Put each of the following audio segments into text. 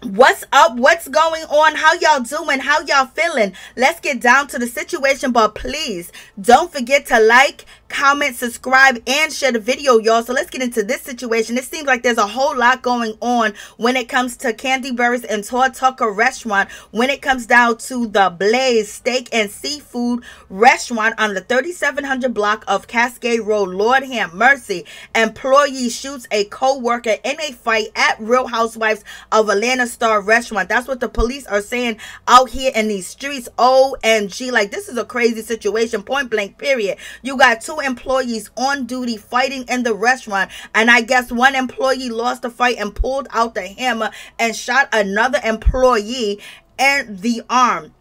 What's up? What's going on? How y'all doing? How y'all feeling? Let's get down to the situation, but please don't forget to like, comment, subscribe, and share the video, y'all. So let's get into this situation. It seems like there's a whole lot going on when it comes to Kandi Burruss and Todd Tucker restaurant, when it comes down to the Blaze Steak and Seafood restaurant on the 3700 block of Cascade Road. Lord have mercy. Employee shoots a co-worker in a fight at Real Housewives of Atlanta Star restaurant. That's what the police are saying out here in these streets. OMG, like, this is a crazy situation, point blank period. You got two employees on duty fighting in the restaurant, and I guess one employee lost the fight and pulled out the hammer and shot another employee in the arm.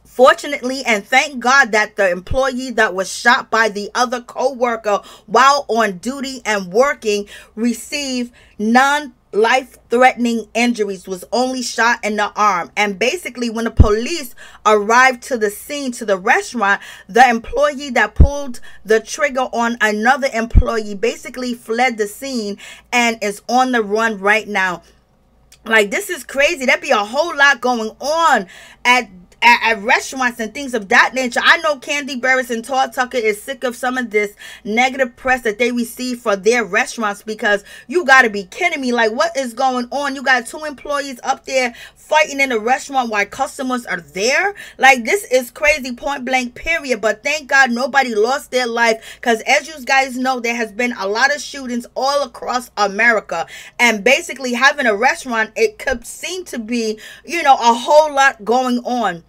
Fortunately, and thank God that the employee that was shot by the other co-worker while on duty and working received non-life-threatening injuries, was only shot in the arm. And basically, when the police arrived to the scene, to the restaurant, the employee that pulled the trigger on another employee basically fled the scene and is on the run right now. Like, this is crazy. There'd be a whole lot going on at restaurants and things of that nature. I know Kandi Burruss and Todd Tucker is sick of some of this negative press that they receive for their restaurants, because you got to be kidding me. Like, what is going on? You got two employees up there fighting in a restaurant while customers are there. Like, this is crazy, point blank period. But thank God nobody lost their life, because as you guys know, there has been a lot of shootings all across America, and basically having a restaurant, it could seem to be, you know, a whole lot going on,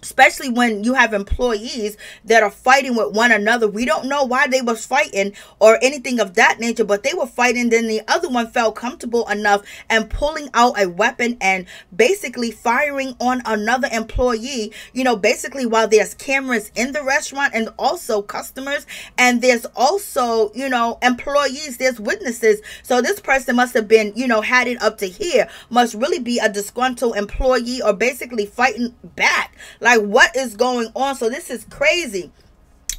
especially when you have employees that are fighting with one another. We don't know why they was fighting or anything of that nature, but they were fighting. Then the other one felt comfortable enough and pulling out a weapon and basically firing on another employee, you know, basically while there's cameras in the restaurant and also customers, and there's also, you know, employees, there's witnesses. So this person must have been, you know, had it up to here, must really be a disgruntled employee or basically fighting back. Like, what is going on? So this is crazy.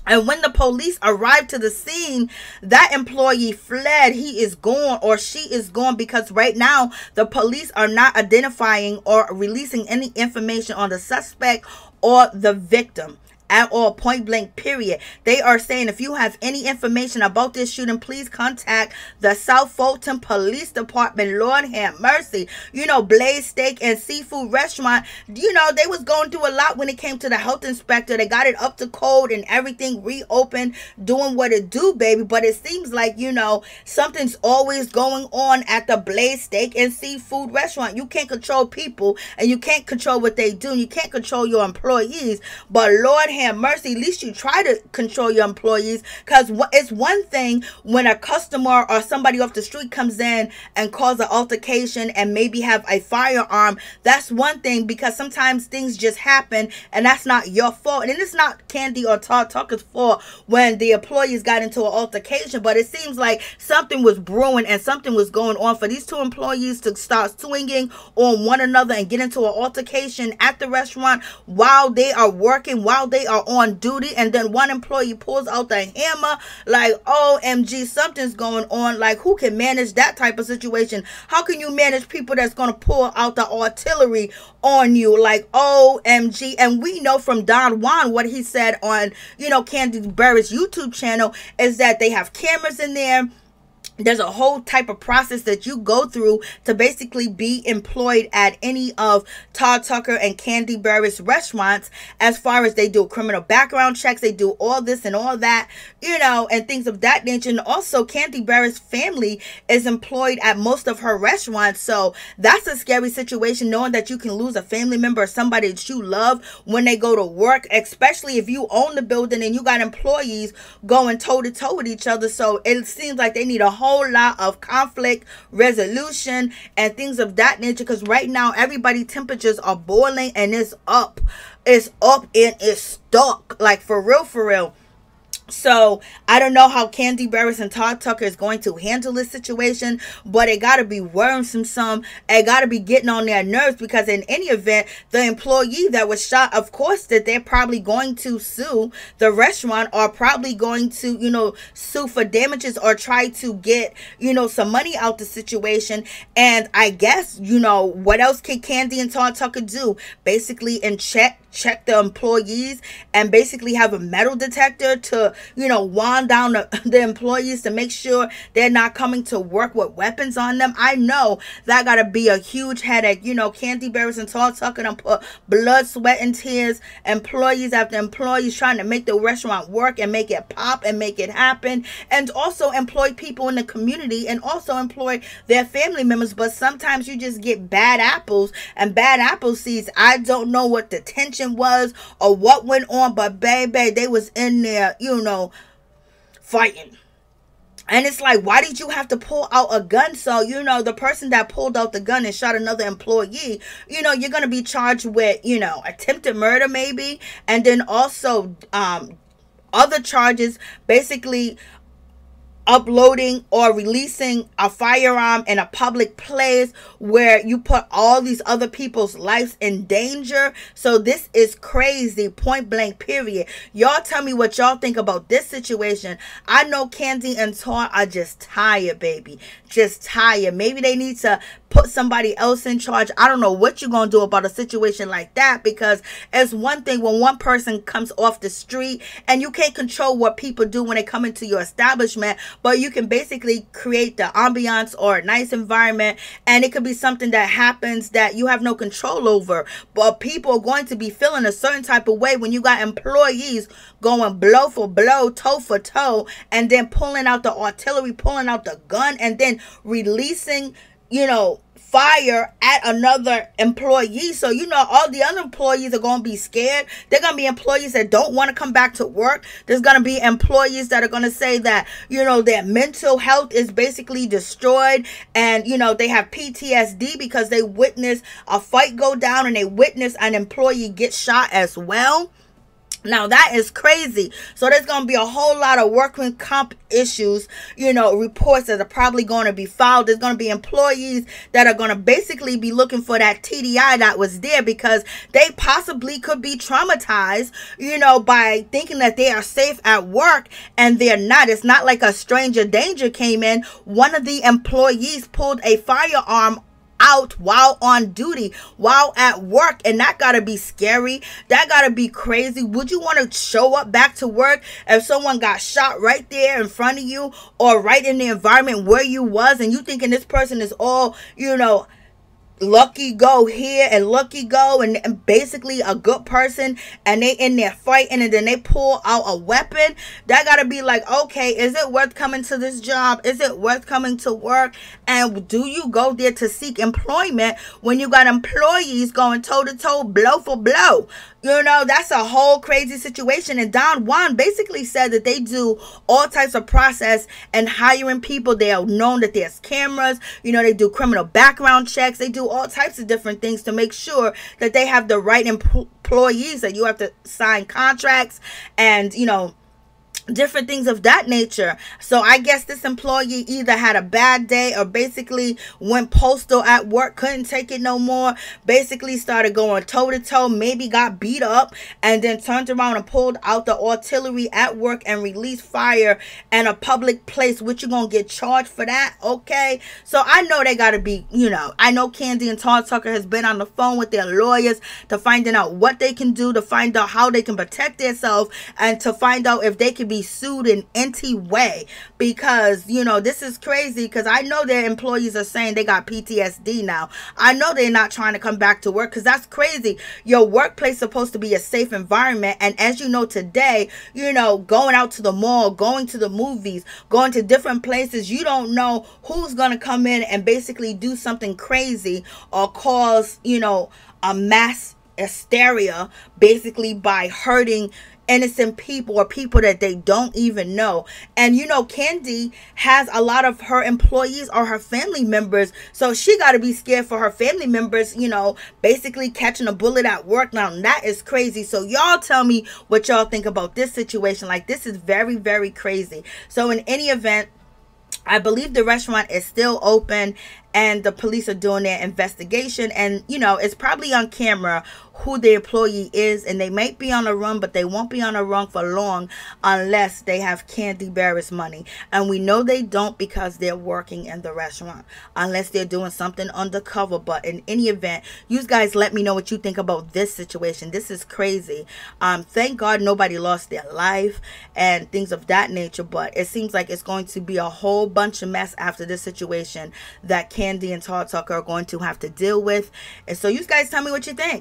And when the police arrived to the scene, that employee fled. He is gone, or she is gone, because right now the police are not identifying or releasing any information on the suspect or the victim at all, point blank period. They are saying, if you have any information about this shooting, please contact the South Fulton Police Department. Lord have mercy. You know, Blaze Steak and Seafood restaurant, you know, they was going through a lot when it came to the health inspector. They got it up to code and everything, reopened, doing what it do, baby. But it seems like, you know, something's always going on at the Blaze Steak and Seafood restaurant. You can't control people, and you can't control what they do, and you can't control your employees, but Lord have mercy, at least you try to control your employees. Because it's one thing when a customer or somebody off the street comes in and cause an altercation and maybe have a firearm. That's one thing, because sometimes things just happen and that's not your fault. And it's not Kandi or Todd Tucker's fault when the employees got into an altercation, but it seems like something was brewing and something was going on for these two employees to start swinging on one another and get into an altercation at the restaurant while they are working, while they are on duty. And then one employee pulls out the hammer. Like, OMG, something's going on. Like, who can manage that type of situation? How can you manage people that's going to pull out the artillery on you? Like, OMG. And we know from Don Juan what he said on, you know, Kandi Burruss YouTube channel is that they have cameras in there. There's a whole type of process that you go through to basically be employed at any of Todd Tucker and Kandi Burruss restaurants, as far as they do criminal background checks, they do all this and all that, you know, and things of that nature. And also Kandi Burruss' family is employed at most of her restaurants. So that's a scary situation, knowing that you can lose a family member or somebody that you love when they go to work, especially if you own the building and you got employees going toe to toe with each other. So it seems like they need a whole lot of conflict resolution and things of that nature, because right now everybody temperatures are boiling and it's up and it's stuck, like, for real, for real. So I don't know how Kandi Burruss and Todd Tucker is going to handle this situation, but it got to be worrisome. It got to be getting on their nerves, because in any event, the employee that was shot, of course, that they're probably going to sue the restaurant, or probably going to, sue for damages, or try to get, some money out the situation. And I guess, what else can Kandi and Todd Tucker do? Basically, check the employees, and basically have a metal detector to, wand down the employees to make sure they're not coming to work with weapons on them. I know that gotta be a huge headache. Kandi Burruss and Todd Tucker done put blood, sweat, and tears, employees after employees, trying to make the restaurant work and make it pop and make it happen, and also employ people in the community, and also employ their family members. But sometimes you just get bad apples and bad apple seeds. I don't know what the tension was or what went on, but baby, they was in there, fighting. And it's like, why did you have to pull out a gun? So, the person that pulled out the gun and shot another employee, you're going to be charged with, attempted murder maybe, and then also other charges, basically uploading or releasing a firearm in a public place where you put all these other people's lives in danger. So this is crazy, point blank, period. Y'all tell me what y'all think about this situation. I know Kandi and Todd are just tired, baby. Just tired. Maybe they need to put somebody else in charge. I don't know what you're going to do about a situation like that, because it's one thing when one person comes off the street and you can't control what people do when they come into your establishment, but you can basically create the ambiance or a nice environment, and it could be something that happens that you have no control over. But people are going to be feeling a certain type of way when you got employees going blow for blow, toe for toe, and then pulling out the artillery, pulling out the gun, and then releasing, fire at another employee. So, all the other employees are going to be scared. They're going to be employees that don't want to come back to work. There's going to be employees that are going to say that, their mental health is basically destroyed, and, they have PTSD because they witnessed a fight go down and they witnessed an employee get shot as well. Now, that is crazy. So there's going to be a whole lot of workman comp issues, reports that are probably going to be filed. There's going to be employees that are going to basically be looking for that TDI that was there, because they possibly could be traumatized, by thinking that they are safe at work, and they're not. It's not like a stranger danger came in. One of the employees pulled a firearm out while on duty, while at work, and that gotta be scary. That gotta be crazy. Would you want to show up back to work if someone got shot right there in front of you, or right in the environment where you was, and you thinking this person is all, lucky go here and lucky go and basically a good person, and they in there fighting, and then they pull out a weapon? That gotta be like, okay, is it worth coming to this job? Is it worth coming to work? And do you go there to seek employment when you got employees going toe to toe, blow for blow? That's a whole crazy situation. And Don Juan basically said that they do all types of process and hiring people. They are known that there's cameras. They do criminal background checks. They do all types of different things to make sure that they have the right employees, that you have to sign contracts and, different things of that nature. So I guess this employee either had a bad day or basically went postal at work, couldn't take it no more, basically started going toe to toe, maybe got beat up, and then turned around and pulled out the artillery at work and released fire in a public place. What, you gonna get charged for that? Okay, so I know they gotta be, I know Kandi and Todd Tucker has been on the phone with their lawyers to finding out what they can do, to find out how they can protect themselves, and to find out if they can be sued in any way, because this is crazy. Because I know their employees are saying they got PTSD now. I know they're not trying to come back to work, because that's crazy. Your workplace is supposed to be a safe environment, and as you know today, going out to the mall, going to the movies, going to different places, you don't know who's gonna come in and basically do something crazy or cause a mass hysteria, basically by hurting innocent people or people that they don't even know. And you know, Kandi has a lot of her employees or her family members, so she got to be scared for her family members, you know, basically catching a bullet at work. Now that is crazy. So y'all tell me what y'all think about this situation. Like, this is very, very crazy. So in any event, I believe the restaurant is still open and the police are doing their investigation, and you know, it's probably on camera who the employee is, and they might be on a run, but they won't be on a run for long unless they have Kandi Burruss money. And we know they don't, because they're working in the restaurant, unless they're doing something undercover. But in any event, you guys let me know what you think about this situation. This is crazy. Thank God nobody lost their life and things of that nature, but it seems like it's going to be a whole bunch of mess after this situation that Kandi and Todd Tucker are going to have to deal with. And so you guys tell me what you think.